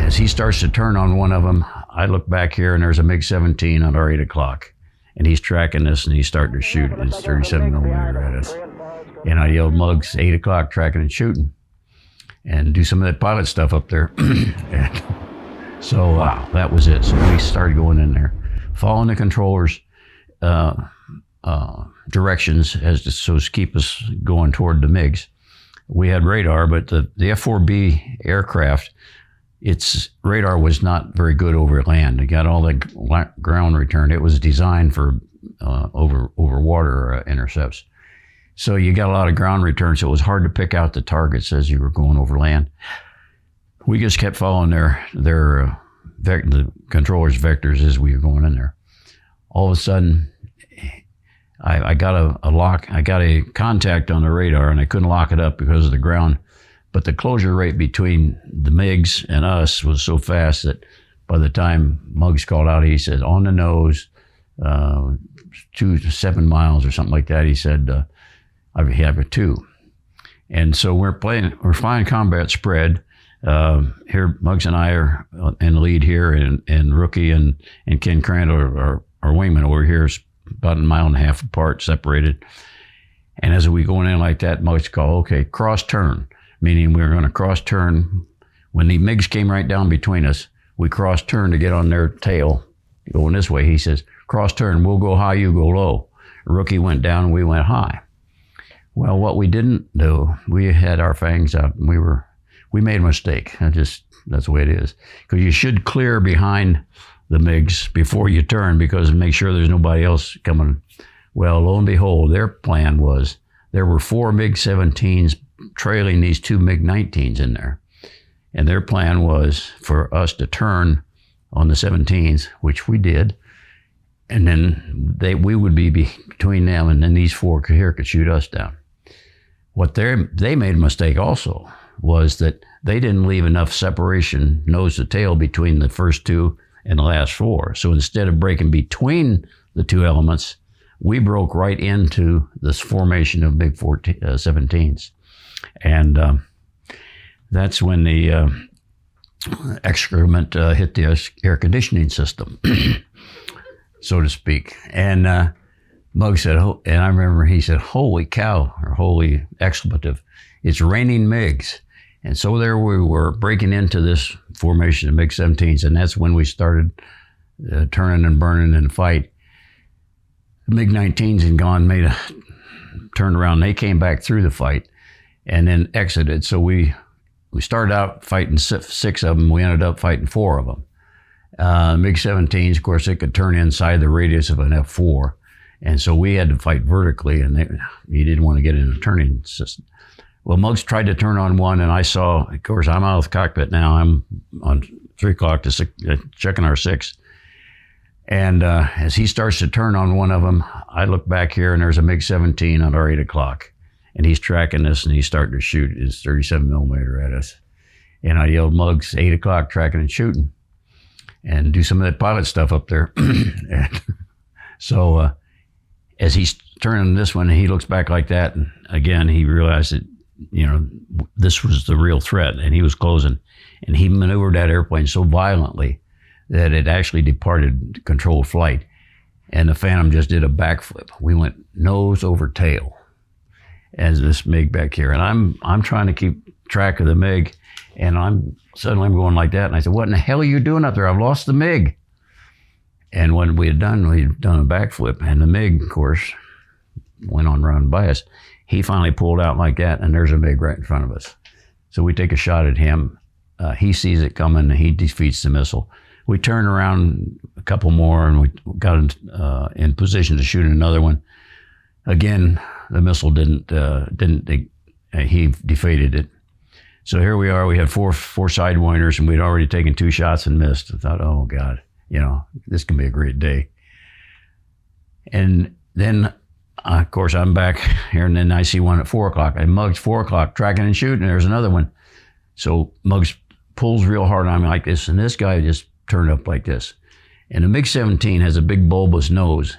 as he starts to turn on one of them, I look back here and there's a MiG-17 on our 8 o'clock. And he's tracking this and he's starting to shoot his 37 millimeter at us. And I yelled, Mugs, 8 o'clock, tracking and shooting. And do some of that pilot stuff up there. And so that was it. So we started going in there, following the controller's directions so to keep us going toward the MiGs. We had radar, but the F-4B aircraft, its radar was not very good over land. It got all the ground return. It was designed for over water intercepts. So you got a lot of ground return, so it was hard to pick out the targets as you were going over land. We just kept following the controller's vectors as we were going in there. All of a sudden, I got a lock. I got a contact on the radar, and I couldn't lock it up because of the ground. But the closure rate between the MiGs and us was so fast that by the time Muggs called out, he said, on the nose, 2 to 7 miles or something like that. He said, I have a 2. And so we're flying combat spread. Here, Muggs and I are in the lead here, and Rookie and Ken Crandall are wingmen over here, about 1.5 miles apart, separated. And as we going in like that, Muggs called, okay, cross turn, meaning we were going to cross turn. When the MiGs came right down between us, we cross turn to get on their tail, going this way. He says, cross turn, we'll go high, you go low. Rookie went down, and we went high. Well, what we didn't do, we had our fangs out, and we made a mistake. That's the way it is. Because you should clear behind the MiGs before you turn, because make sure there's nobody else coming. Well, lo and behold, their plan was there were 4 MiG-17s trailing these 2 MiG-19s in there. And their plan was for us to turn on the 17s, which we did. And then we would be between them, and then these 4 here could shoot us down. What they made a mistake also was that they didn't leave enough separation, nose to tail, between the first 2 and the last 4. So instead of breaking between the 2 elements, we broke right into this formation of MiG-17s. And that's when the excrement hit the air conditioning system, so to speak. And Muggs said, and I remember he said, holy cow, or holy expletive, it's raining MiGs. And so there we were breaking into this formation of MiG-17s, and that's when we started turning and burning in the fight. The MiG-19s had gone, turned around. They came back through the fight and then exited. So we started out fighting 6 of them. We ended up fighting 4 of them. MiG-17s, of course, they could turn inside the radius of an F-4. And so we had to fight vertically, and he didn't want to get in a turning system. Well, Muggs tried to turn on one, and I saw, of course, I'm out of the cockpit now. I'm on 3 o'clock to 6, checking our 6. And as he starts to turn on one of them, I look back here, and there's a MiG-17 on our 8 o'clock. And he's tracking this, and he's starting to shoot his 37 millimeter at us. And I yelled, Muggs, 8 o'clock, tracking and shooting. And do some of that pilot stuff up there. And so as he's turning this one, he looks back like that, and again, he realized that, this was the real threat, and he was closing. And he maneuvered that airplane so violently that it actually departed controlled flight. And the Phantom just did a backflip. We went nose over tail as this MiG back here. And I'm trying to keep track of the MiG, and I'm going like that. And I said, what in the hell are you doing up there? I've lost the MiG. And when we'd done a backflip, and the MiG, of course, went on running by us. He finally pulled out like that, and there's a MiG right in front of us. So we take a shot at him. He sees it coming, and he defeats the missile. We turn around a couple more, and we got in position to shoot another one. Again, the missile he defeated it. So here we are. We had four sidewinders, and we'd already taken 2 shots and missed. I thought, oh God, this can be a great day. And then, of course, I'm back here, and then I see one at 4 o'clock. And Muggs, 4 o'clock, tracking and shooting, and there's another one. So Muggs pulls real hard on me like this, and this guy just turned up like this. And the MiG-17 has a big bulbous nose,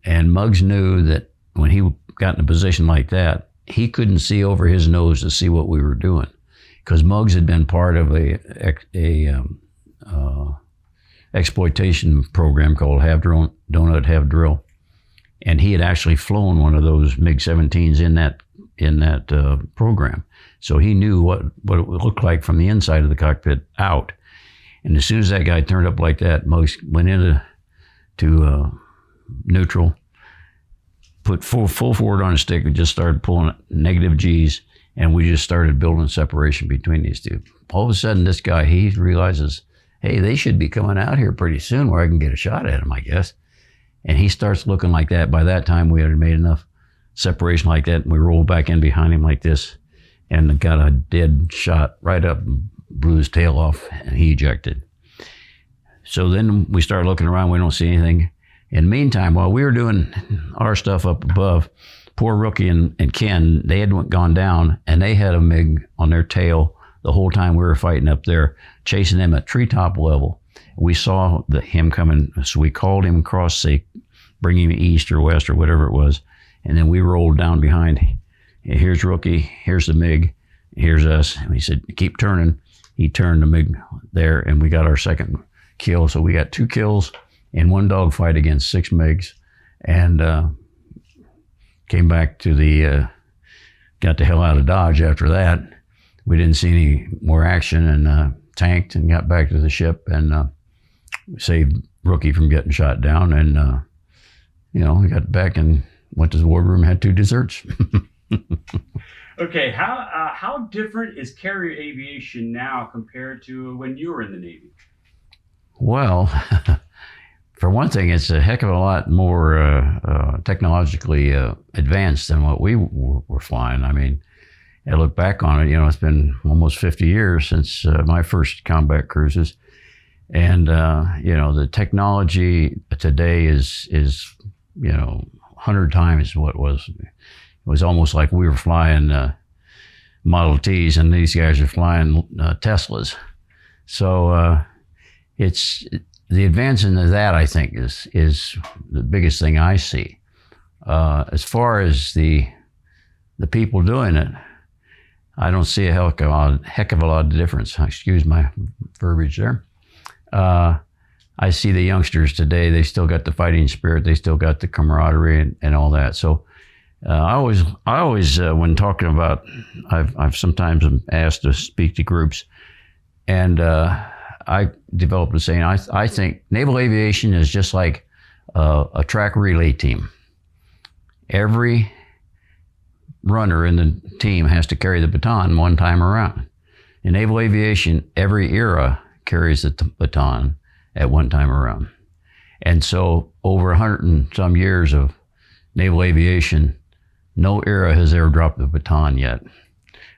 and Muggs knew that when he got in a position like that, he couldn't see over his nose to see what we were doing. because Muggs had been part of exploitation program called Have Donut, Have Drill, and he had actually flown one of those MiG-17s in that program, so he knew what it would look like from the inside of the cockpit out. And as soon as that guy turned up like that, Muggs went into neutral, put full forward on a stick, and just started pulling negative G's, and we just started building separation between these two. All of a sudden, this guy, he realizes, hey, they should be coming out here pretty soon where I can get a shot at them, I guess. And he starts looking like that. By that time, we had made enough separation like that, and we rolled back in behind him like this, and got a dead shot right up and blew his tail off, and he ejected. So then we started looking around. We don't see anything. In the meantime, while we were doing our stuff up above, poor Rookie and Ken, they had gone down, and they had a MiG on their tail the whole time we were fighting up there, chasing them at treetop level. We saw him coming, so we called him across, say, bring him east or west or whatever it was, and then we rolled down behind. Here's Rookie, here's the MiG, here's us. And he said, keep turning. He turned the MiG there, and we got our second kill. So we got 2 kills in one dogfight against 6 MiGs, and came back to got the hell out of Dodge after that. We didn't see any more action, and tanked and got back to the ship, and saved Rookie from getting shot down. And we got back and went to the wardroom, had 2 desserts. Okay, how different is carrier aviation now compared to when you were in the Navy? Well, for one thing, it's a heck of a lot more technologically advanced than what we were flying. I mean, I look back on it, it's been almost 50 years since my first combat cruises. And, the technology today is 100 times what it was. It was almost like we were flying Model Ts, and these guys are flying Teslas. So it's the advance into that, I think, is the biggest thing I see. As far as the people doing it, I don't see a heck of a lot of difference. Excuse my verbiage there. I see the youngsters today, they still got the fighting spirit, they still got the camaraderie and all that. So I always when talking about, I've sometimes been asked to speak to groups, and I developed a saying, I think naval aviation is just like a track relay team. Every runner in the team has to carry the baton one time around. In naval aviation, every era carries the baton at one time around. And so over 100 and some years of naval aviation, no era has ever dropped the baton yet.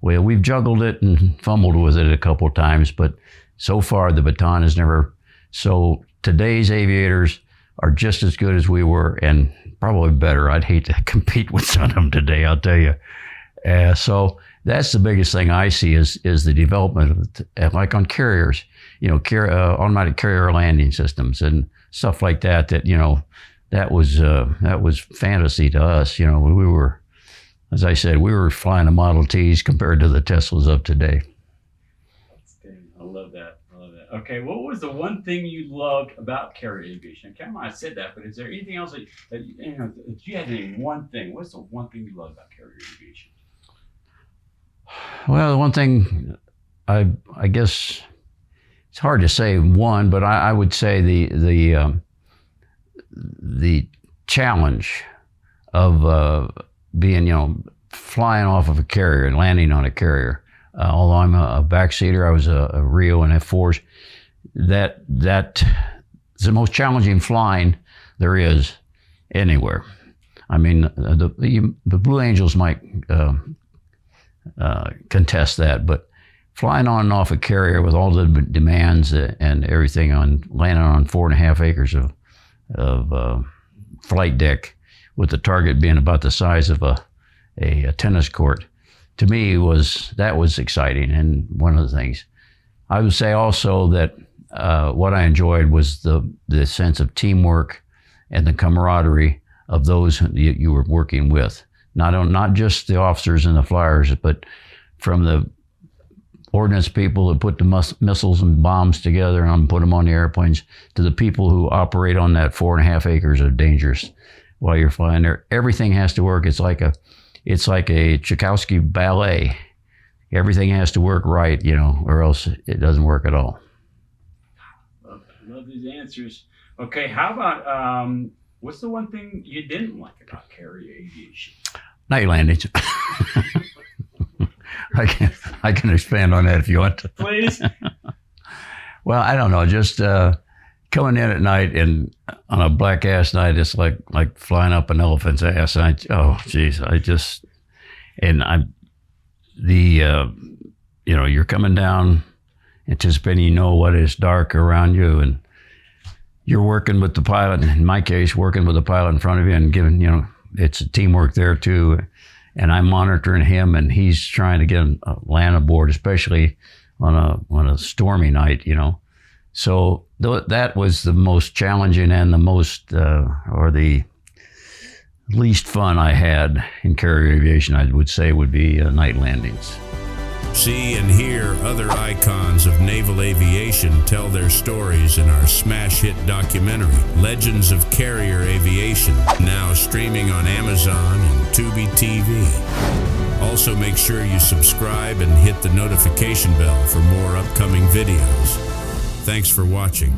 Well, we've juggled it and fumbled with it a couple of times, but so far the baton has never. So today's aviators are just as good as we were, and probably better. I'd hate to compete with some of them today, I'll tell you. So that's the biggest thing I see is the development of, like on carriers, automatic carrier landing systems and stuff like that. That was fantasy to us. We were, as I said, we were flying the Model Ts compared to the Teslas of today. I love that. Okay, what was the one thing you loved about carrier aviation? I might have said that, but is there anything else that if you had to name one thing, what's the one thing you love about carrier aviation? Well, the one thing, I guess it's hard to say one, but I would say the challenge of being, flying off of a carrier and landing on a carrier. Although I'm a backseater, I was a Rio and F4s. That's the most challenging flying there is anywhere. I mean, the Blue Angels might contest that, but flying on and off a carrier with all the demands and everything on landing on 4.5 acres of flight deck, with the target being about the size of a tennis court, to me that was exciting. And one of the things I would say also that what I enjoyed was the sense of teamwork and the camaraderie of those you were working with. Not just the officers and the flyers, but from the ordnance people that put the missiles and bombs together and put them on the airplanes, to the people who operate on that 4.5 acres of dangerous while you're flying there. Everything has to work. It's like a Tchaikovsky ballet. Everything has to work right, or else it doesn't work at all. Love these answers. Okay, how about what's the one thing you didn't like about carrier aviation? Night landings. I can expand on that if you want to. Please. Well, I don't know. Just coming in at night, and on a black ass night, it's like flying up an elephant's ass. And you're coming down, anticipating what is dark around you, and you're working with the pilot. In my case, working with the pilot in front of you, and giving it's a teamwork there too. And I'm monitoring him, and he's trying to get land aboard, especially on a stormy night, So that was the most challenging and the most, or the least fun I had in carrier aviation, I would say, would be night landings. See and hear other icons of naval aviation tell their stories in our smash hit documentary, Legends of Carrier Aviation, now streaming on Amazon and Tubi TV. Also, make sure you subscribe and hit the notification bell for more upcoming videos. Thanks for watching.